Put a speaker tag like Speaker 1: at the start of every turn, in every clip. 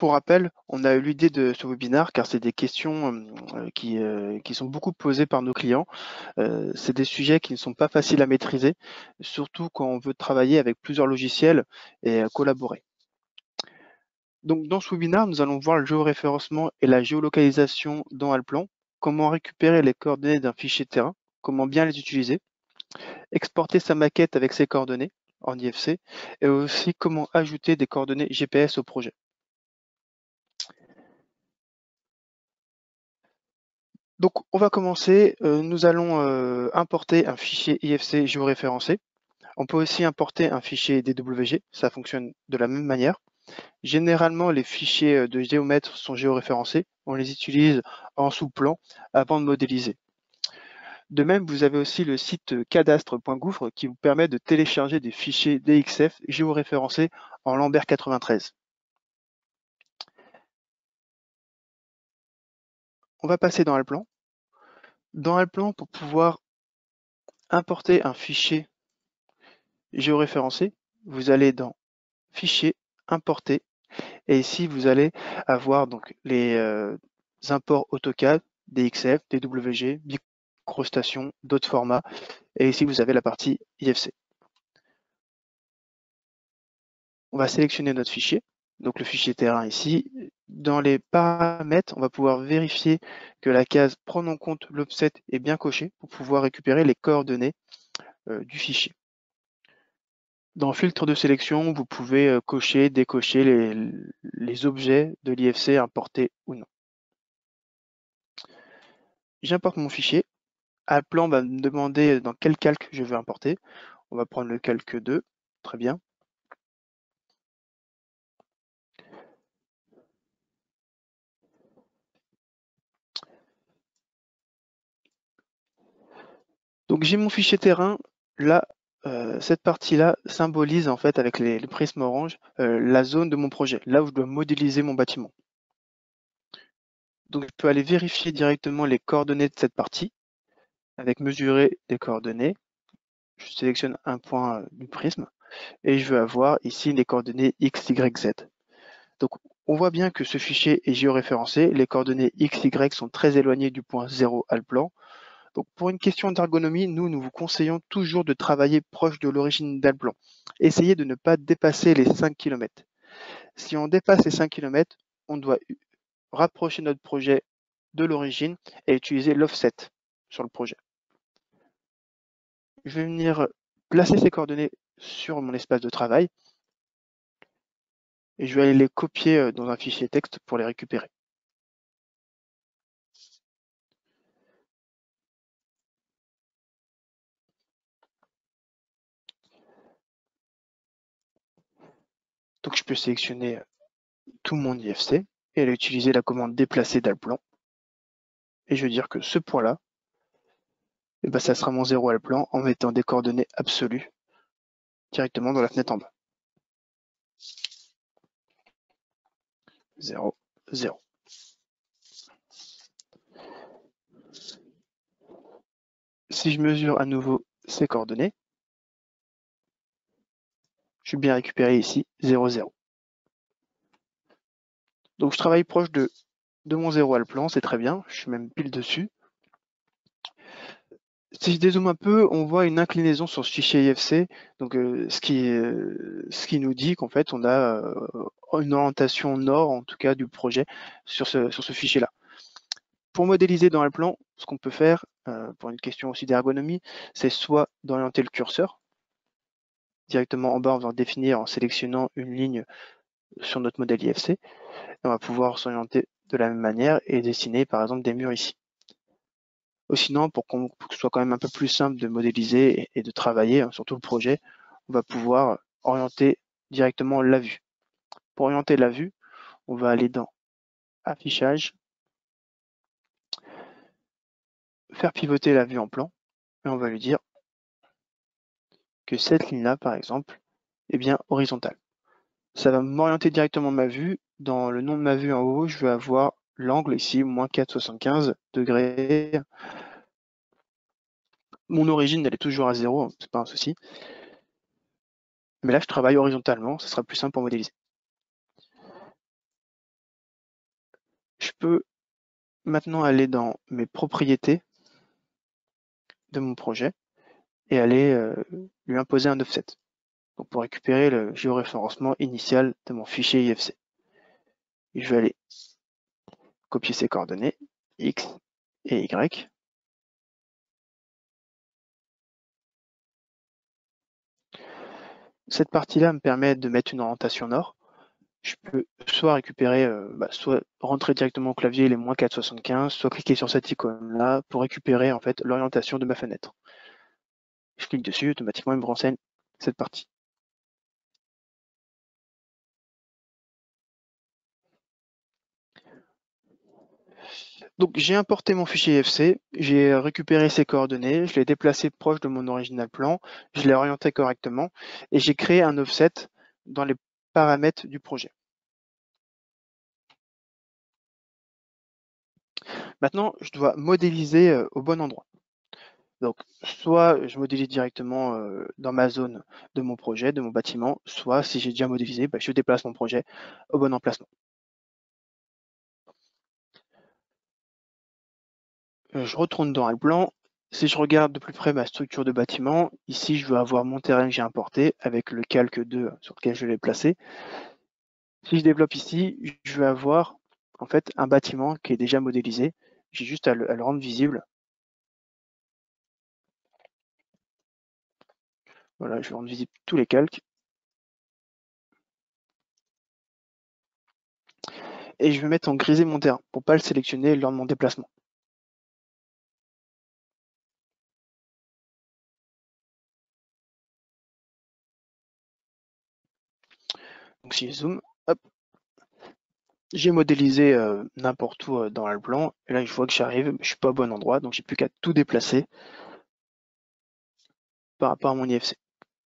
Speaker 1: pour rappel, on a eu l'idée de ce webinaire car c'est des questions qui sont beaucoup posées par nos clients. C'est des sujets qui ne sont pas faciles à maîtriser, surtout quand on veut travailler avec plusieurs logiciels et collaborer. Donc dans ce webinaire, nous allons voir le géoréférencement et la géolocalisation dans Alplan, comment récupérer les coordonnées d'un fichier terrain, comment bien les utiliser, exporter sa maquette avec ses coordonnées en IFC, et aussi comment ajouter des coordonnées GPS au projet. Donc on va commencer, nous allons importer un fichier IFC géoréférencé. On peut aussi importer un fichier DWG, ça fonctionne de la même manière. Généralement, les fichiers de géomètres sont géoréférencés. On les utilise en sous-plan avant de modéliser. De même, vous avez aussi le site cadastre.gouffre qui vous permet de télécharger des fichiers DXF géoréférencés en Lambert 93. On va passer dans Alplan. Dans Alplan, pour pouvoir importer un fichier géoréférencé, vous allez dans Fichier, Importer, et ici vous allez avoir donc les imports AutoCAD, DXF, DWG, microstation, d'autres formats, et ici vous avez la partie IFC. On va sélectionner notre fichier, donc le fichier terrain ici. Dans les paramètres, on va pouvoir vérifier que la case prendre en compte l'offset est bien cochée pour pouvoir récupérer les coordonnées du fichier. Dans Filtre de sélection, vous pouvez cocher, décocher les objets de l'IFC importés ou non. J'importe mon fichier. Alplan va me demander dans quel calque je veux importer. On va prendre le calque 2, très bien. Donc j'ai mon fichier terrain. Là, cette partie-là symbolise en fait avec les prismes orange la zone de mon projet, là où je dois modéliser mon bâtiment. Donc je peux aller vérifier directement les coordonnées de cette partie avec mesurer les coordonnées. Je sélectionne un point du prisme et je veux avoir ici les coordonnées X, Y, Z. Donc on voit bien que ce fichier est géoréférencé. Les coordonnées X, Y sont très éloignées du point 0 Alplan. Donc pour une question d'ergonomie, nous vous conseillons toujours de travailler proche de l'origine d'Alplan. Essayez de ne pas dépasser les 5 km. Si on dépasse les 5 km, on doit rapprocher notre projet de l'origine et utiliser l'offset sur le projet. Je vais venir placer ces coordonnées sur mon espace de travail et je vais aller les copier dans un fichier texte pour les récupérer. Donc je peux sélectionner tout mon IFC et aller utiliser la commande déplacer d'Alplan. Et je vais dire que ce point-là, ça sera mon 0 Alplan en mettant des coordonnées absolues directement dans la fenêtre en bas. 0, 0. Si je mesure à nouveau ces coordonnées, je suis bien récupéré ici 0, 0. Donc je travaille proche de mon 0 Alplan, c'est très bien, je suis même pile dessus. Si je dézoome un peu, on voit une inclinaison sur ce fichier IFC, donc ce qui nous dit qu'en fait on a une orientation nord, en tout cas du projet, sur ce fichier-là. Pour modéliser dans Alplan, ce qu'on peut faire, pour une question aussi d'ergonomie, c'est soit d'orienter le curseur directement en bas, on va définir en sélectionnant une ligne sur notre modèle IFC, et on va pouvoir s'orienter de la même manière et dessiner par exemple des murs ici. Ou sinon, pour que ce soit quand même un peu plus simple de modéliser et de travailler sur tout le projet, on va pouvoir orienter directement la vue. Pour orienter la vue, on va aller dans Affichage, faire pivoter la vue en plan, et on va lui dire que cette ligne-là, par exemple, est bien horizontale. Ça va m'orienter directement ma vue. Dans le nom de ma vue en haut, je vais avoir l'angle ici, moins 4,75 degrés. Mon origine, elle est toujours à 0, c'est pas un souci. Mais là, je travaille horizontalement, ce sera plus simple pour modéliser. peux maintenant aller dans mes propriétés de mon projet et aller lui imposer un offset. Donc pour récupérer le géoréférencement initial de mon fichier IFC. Je vais aller copier ces coordonnées, X et Y. Cette partie-là me permet de mettre une orientation nord. Je peux soit récupérer, soit rentrer directement au clavier les -4,75, soit cliquer sur cette icône-là pour récupérer en fait l'orientation de ma fenêtre. Je clique dessus, automatiquement il me renseigne cette partie. Donc j'ai importé mon fichier IFC, j'ai récupéré ses coordonnées, je l'ai déplacé proche de mon original plan, je l'ai orienté correctement et j'ai créé un offset dans les paramètres du projet. Maintenant, je dois modéliser au bon endroit. Donc, soit je modélise directement dans ma zone de mon projet, de mon bâtiment, soit si j'ai déjà modélisé, je déplace mon projet au bon emplacement. Je retourne dans le plan. Si je regarde de plus près ma structure de bâtiment, ici je veux avoir mon terrain que j'ai importé avec le calque 2 sur lequel je l'ai placé. Si je développe ici, je vais avoir en fait un bâtiment qui est déjà modélisé. J'ai juste à le rendre visible. Voilà, je vais rendre visible tous les calques. Et je vais mettre en grisé mon terrain pour ne pas le sélectionner lors de mon déplacement. Donc si je zoome, hop, j'ai modélisé n'importe où dans le plan. Et là, je vois que j'arrive, je suis pas au bon endroit, donc j'ai plus qu'à tout déplacer par rapport à mon IFC.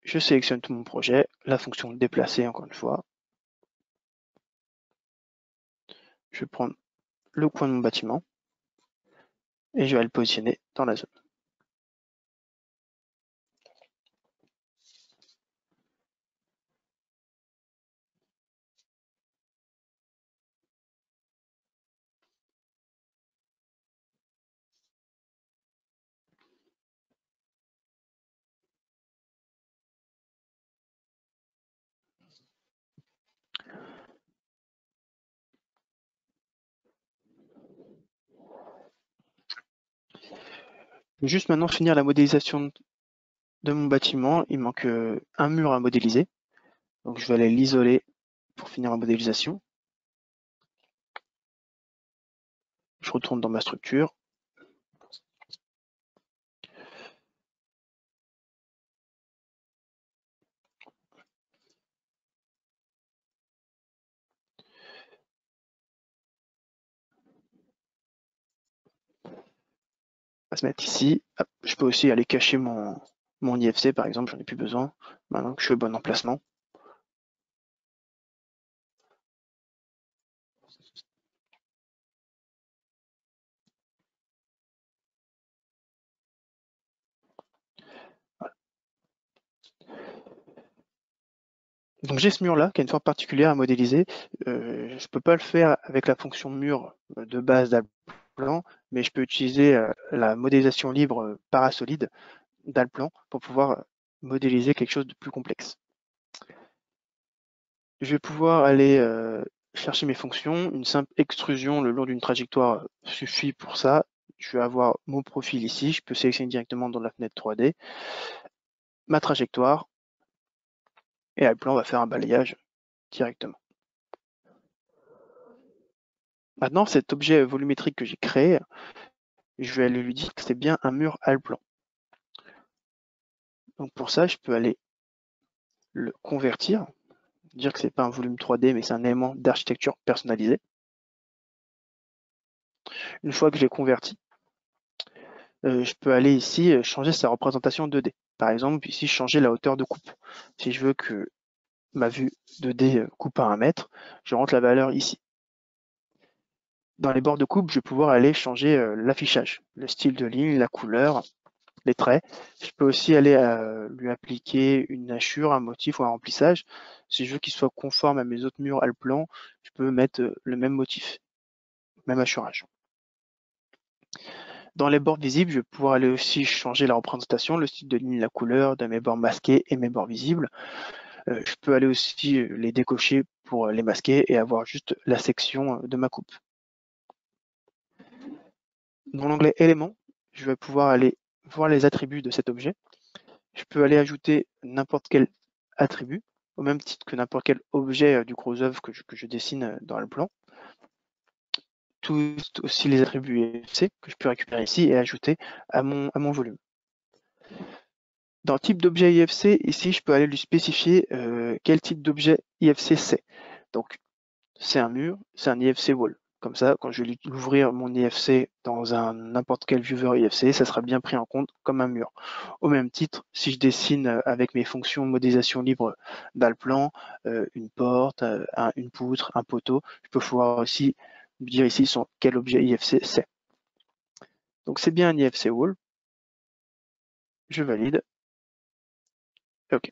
Speaker 1: Je sélectionne tout mon projet, la fonction déplacer encore une fois. Je vais prendre le coin de mon bâtiment et je vais le positionner dans la zone. Je vais juste maintenant finir la modélisation de mon bâtiment. Il manque un mur à modéliser. Donc je vais aller l'isoler pour finir la modélisation. Je retourne dans ma structure. On va se mettre ici. Hop, je peux aussi aller cacher mon IFC par exemple, j'en ai plus besoin. Maintenant que je suis au bon emplacement. Donc j'ai ce mur-là qui a une forme particulière à modéliser. Je ne peux pas le faire avec la fonction mur de base d'Alplan, mais je peux utiliser la modélisation libre parasolide d'Alplan pour pouvoir modéliser quelque chose de plus complexe. Je vais pouvoir aller chercher mes fonctions. Une simple extrusion le long d'une trajectoire suffit pour ça. Je vais avoir mon profil ici. Je peux sélectionner directement dans la fenêtre 3D ma trajectoire et Alplan va faire un balayage directement. Maintenant, cet objet volumétrique que j'ai créé, je vais aller lui dire que c'est bien un mur Alplan. Donc pour ça, je peux aller le convertir, dire que c'est pas un volume 3D, mais c'est un élément d'architecture personnalisé. Une fois que j'ai converti, je peux aller ici changer sa représentation 2D. Par exemple, ici, changer la hauteur de coupe. Si je veux que ma vue 2D coupe à 1 mètre, je rentre la valeur ici. Dans les bords de coupe, je vais pouvoir aller changer l'affichage, le style de ligne, la couleur, les traits. Je peux aussi aller lui appliquer une hachure, un motif ou un remplissage. Si je veux qu'il soit conforme à mes autres murs Alplan, je peux mettre le même motif. même hachurage. Dans les bords visibles, je vais pouvoir aller aussi changer la représentation, le style de ligne, la couleur de mes bords masqués et mes bords visibles. Je peux aller aussi les décocher pour les masquer et avoir juste la section de ma coupe. Dans l'onglet éléments, je vais pouvoir aller voir les attributs de cet objet. Je peux aller ajouter n'importe quel attribut, au même titre que n'importe quel objet du gros œuvre que je dessine dans le plan. Tout aussi les attributs IFC que je peux récupérer ici et ajouter à mon volume. Dans type d'objet IFC, ici, je peux aller lui spécifier quel type d'objet IFC c'est. Donc, c'est un mur, c'est un IFC wall. Comme ça, quand je vais ouvrir mon IFC dans n'importe quel viewer IFC, ça sera bien pris en compte comme un mur. Au même titre, si je dessine avec mes fonctions modélisation libre d'Alplan, une porte, une poutre, un poteau, je peux pouvoir aussi dire ici quel objet IFC c'est. Donc c'est bien un IFC wall. Je valide. OK.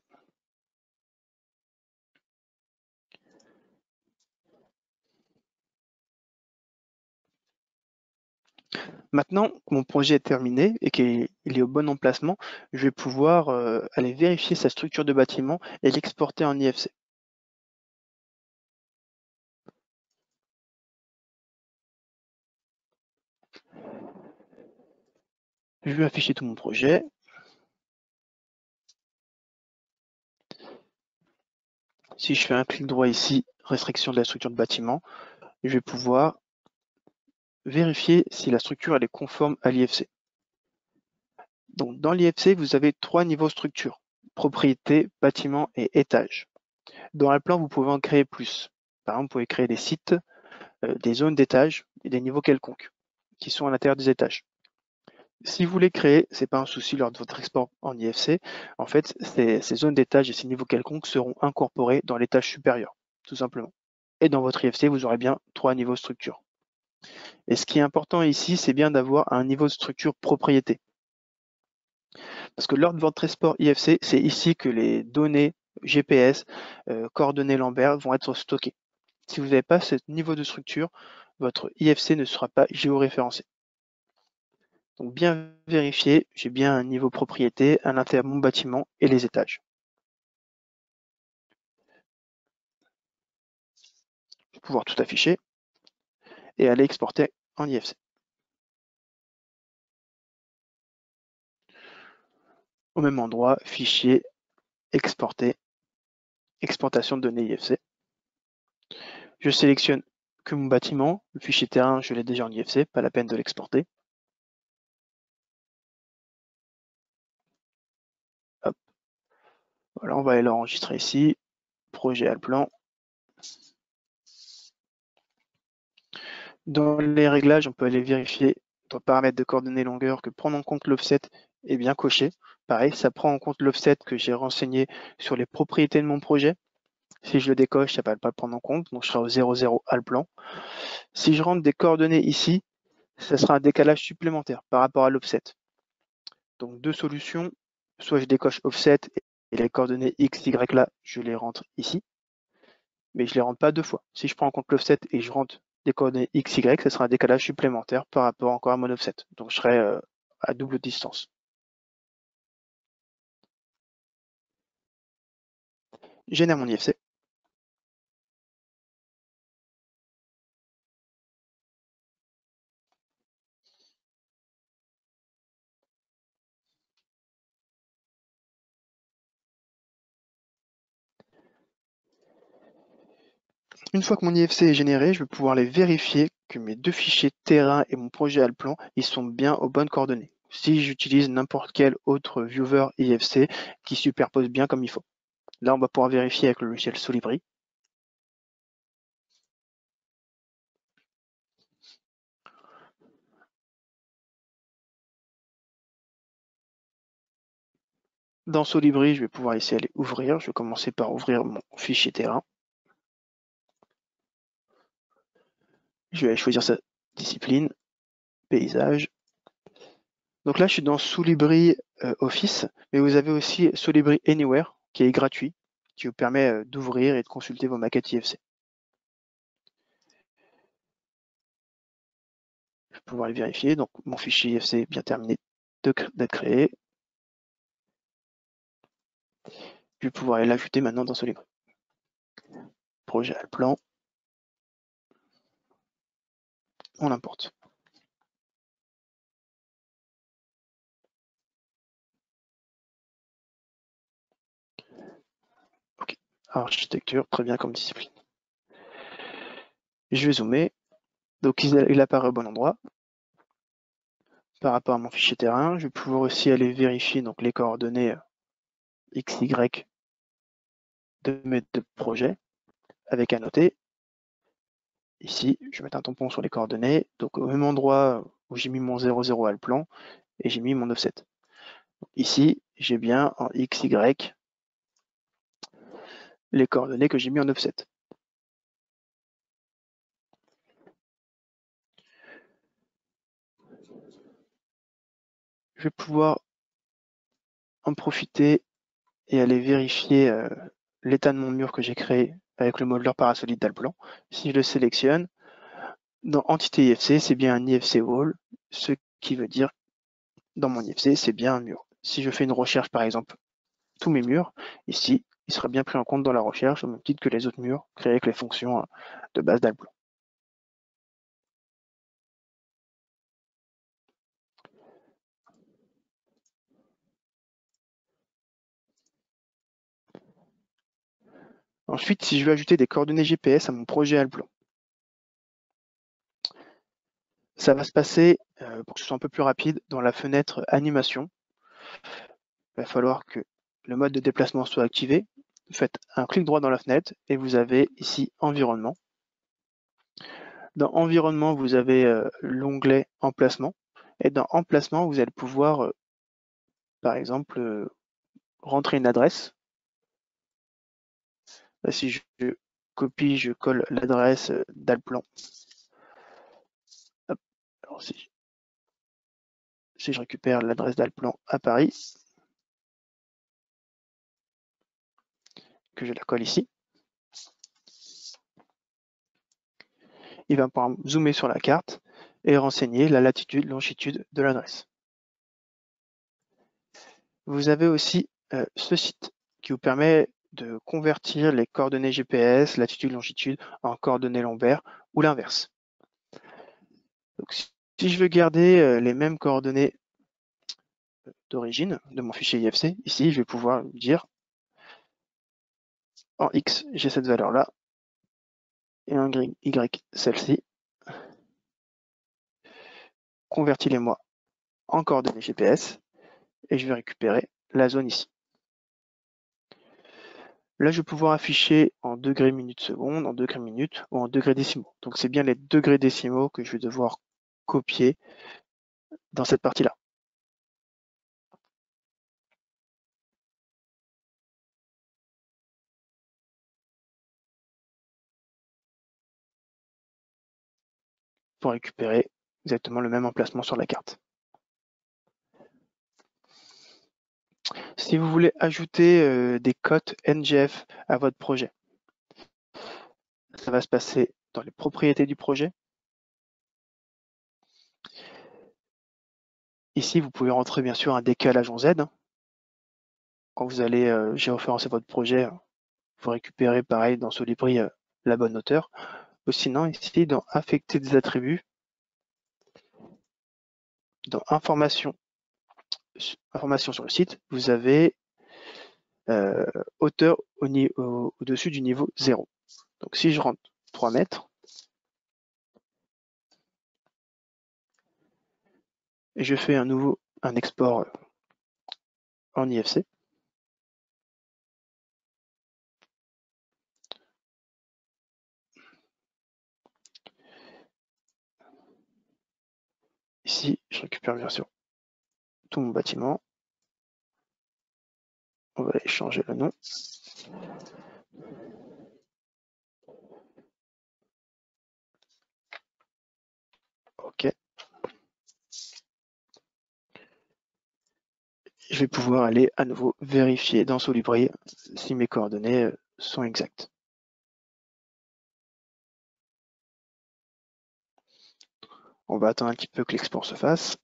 Speaker 1: Maintenant que mon projet est terminé et qu'il est au bon emplacement, je vais pouvoir aller vérifier sa structure de bâtiment et l'exporter en IFC. Je vais afficher tout mon projet. Si je fais un clic droit ici, restriction de la structure de bâtiment, je vais pouvoir vérifier si la structure elle est conforme à l'IFC. Donc dans l'IFC, vous avez 3 niveaux structure, propriété, bâtiment et étage. Dans le plan, vous pouvez en créer plus. Par exemple, vous pouvez créer des sites, des zones d'étage et des niveaux quelconques qui sont à l'intérieur des étages. Si vous les créez, c'est pas un souci lors de votre export en IFC. En fait, ces zones d'étage et ces niveaux quelconques seront incorporés dans l'étage supérieur, tout simplement. Et dans votre IFC, vous aurez bien 3 niveaux de structure. Et ce qui est important ici, c'est bien d'avoir un niveau de structure propriété. Parce que lors de votre export IFC, c'est ici que les données GPS, coordonnées Lambert vont être stockées. Si vous n'avez pas ce niveau de structure, votre IFC ne sera pas géoréférencé. Donc bien vérifier, j'ai bien un niveau propriété à l'intérieur de mon bâtiment et les étages. Je vais pouvoir tout afficher et aller exporter en IFC. Au même endroit, fichier, exporter, exportation de données IFC. Je sélectionne que mon bâtiment, le fichier terrain, je l'ai déjà en IFC, pas la peine de l'exporter. Hop. Voilà, on va aller l'enregistrer ici, projet Alplan. Dans les réglages, on peut aller vérifier dans paramètres de coordonnées longueur que prendre en compte l'offset est bien coché. Pareil, ça prend en compte l'offset que j'ai renseigné sur les propriétés de mon projet. Si je le décoche, ça ne va pas le prendre en compte, donc je serai au 00 Alplan. Si je rentre des coordonnées ici, ça sera un décalage supplémentaire par rapport à l'offset. Donc deux solutions, soit je décoche offset et les coordonnées x, y là, je les rentre ici, mais je ne les rentre pas deux fois. Si je prends en compte l'offset et je rentre des coordonnées x, y, ça sera un décalage supplémentaire par rapport encore à mon offset. Donc je serai à double distance. Génère mon IFC. Une fois que mon IFC est généré, je vais pouvoir aller vérifier que mes deux fichiers terrain et mon projet Alplan, ils sont bien aux bonnes coordonnées. Si j'utilise n'importe quel autre viewer IFC qui superpose bien comme il faut. Là, on va pouvoir vérifier avec le logiciel Solibri. Dans Solibri, je vais pouvoir ici aller ouvrir. Je vais commencer par ouvrir mon fichier terrain. Je vais aller choisir sa discipline, paysage. Donc là, je suis dans Solibri Office, mais vous avez aussi Solibri Anywhere, qui est gratuit, qui vous permet d'ouvrir et de consulter vos maquettes IFC. Je vais pouvoir les vérifier. Donc, mon fichier IFC est bien terminé d'être créé. Je vais pouvoir l'ajouter maintenant dans Solibri. Projet Alplan. On l'importe. Ok. Architecture, très bien comme discipline. Je vais zoomer. Donc, il apparaît au bon endroit. Par rapport à mon fichier terrain, je vais pouvoir aussi aller vérifier donc, les coordonnées X, Y de mes deux projets avec à noter. Ici, je vais mettre un tampon sur les coordonnées. Donc, au même endroit où j'ai mis mon 00 Alplan et j'ai mis mon offset. Ici, j'ai bien en X, Y les coordonnées que j'ai mis en offset. Je vais pouvoir en profiter et aller vérifier l'état de mon mur que j'ai créé avec le modeleur parasolide d'Alplan. Si je le sélectionne, dans Entité IFC, c'est bien un IFC Wall, ce qui veut dire dans mon IFC, c'est bien un mur. Si je fais une recherche, par exemple, tous mes murs, ici, il sera bien pris en compte dans la recherche, au même titre que les autres murs créés avec les fonctions de base d'Alplan. Ensuite, si je veux ajouter des coordonnées GPS à mon projet Alplan, ça va se passer, pour que ce soit un peu plus rapide, dans la fenêtre Animation. Il va falloir que le mode de déplacement soit activé. Vous faites un clic droit dans la fenêtre et vous avez ici Environnement. Dans Environnement, vous avez l'onglet Emplacement. Et dans Emplacement, vous allez pouvoir, par exemple, rentrer une adresse. Là, si je copie, je colle l'adresse d'Alplan. Alors, si je récupère l'adresse d'Alplan à Paris, que je la colle ici, il va pouvoir zoomer sur la carte et renseigner la latitude, longitude de l'adresse. Vous avez aussi ce site qui vous permet de convertir les coordonnées GPS, latitude, longitude, en coordonnées lombaires ou l'inverse. Donc, si je veux garder les mêmes coordonnées d'origine de mon fichier IFC, ici, je vais pouvoir dire en X, j'ai cette valeur-là, et en Y, celle-ci. Convertis-les-moi en coordonnées GPS, et je vais récupérer la zone ici. Là, je vais pouvoir afficher en degrés minutes secondes, en degrés minutes ou en degrés décimaux. Donc, c'est bien les degrés décimaux que je vais devoir copier dans cette partie-là. Pour récupérer exactement le même emplacement sur la carte. Si vous voulez ajouter des cotes NGF à votre projet, ça va se passer dans les propriétés du projet. Ici, vous pouvez rentrer bien sûr un décalage en Z. Quand vous allez géoréférencer votre projet, vous récupérez pareil dans Solibri la bonne hauteur. Ou sinon, ici, dans Affecter des attributs, dans Information sur le site, vous avez hauteur au-dessus du niveau 0. Donc si je rentre 3 mètres, et je fais un export en IFC, ici, je récupère bien sûr tout mon bâtiment. On va aller changer le nom. OK. Je vais pouvoir aller à nouveau vérifier dans Solibri si mes coordonnées sont exactes. On va attendre un petit peu que l'export se fasse.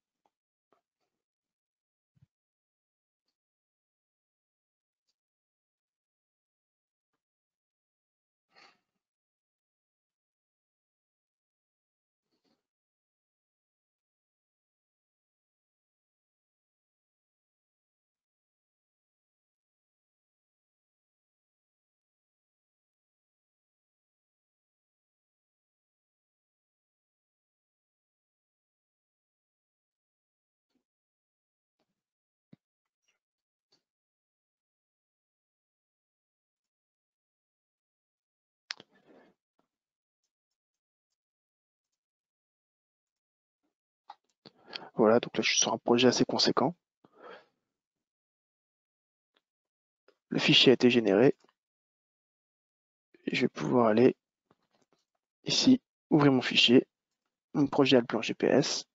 Speaker 1: Voilà, donc là je suis sur un projet assez conséquent. Le fichier a été généré. Et je vais pouvoir aller ici, ouvrir mon fichier, mon projet a le plan GPS.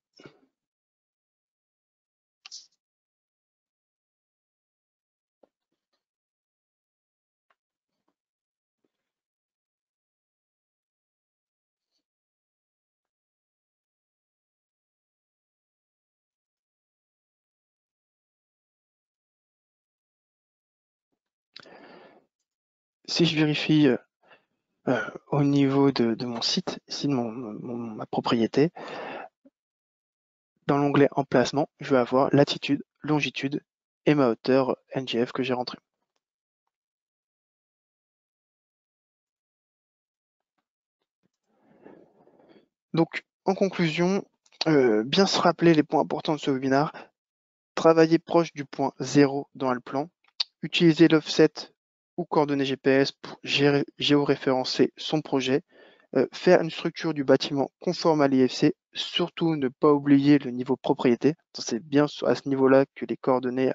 Speaker 1: Si je vérifie au niveau de mon site, ici de ma propriété, dans l'onglet emplacement, je vais avoir latitude, longitude et ma hauteur NGF que j'ai rentrée. Donc, en conclusion, bien se rappeler les points importants de ce webinaire, travailler proche du point 0 dans le plan, utiliser l'offset ou coordonnées GPS pour géoréférencer son projet, faire une structure du bâtiment conforme à l'IFC, surtout ne pas oublier le niveau propriété. C'est bien à ce niveau-là que les coordonnées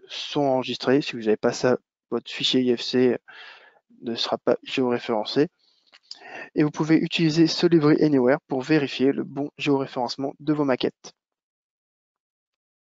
Speaker 1: sont enregistrées. Si vous n'avez pas ça, votre fichier IFC ne sera pas géoréférencé. Et vous pouvez utiliser ce Library Anywhere pour vérifier le bon géoréférencement de vos maquettes.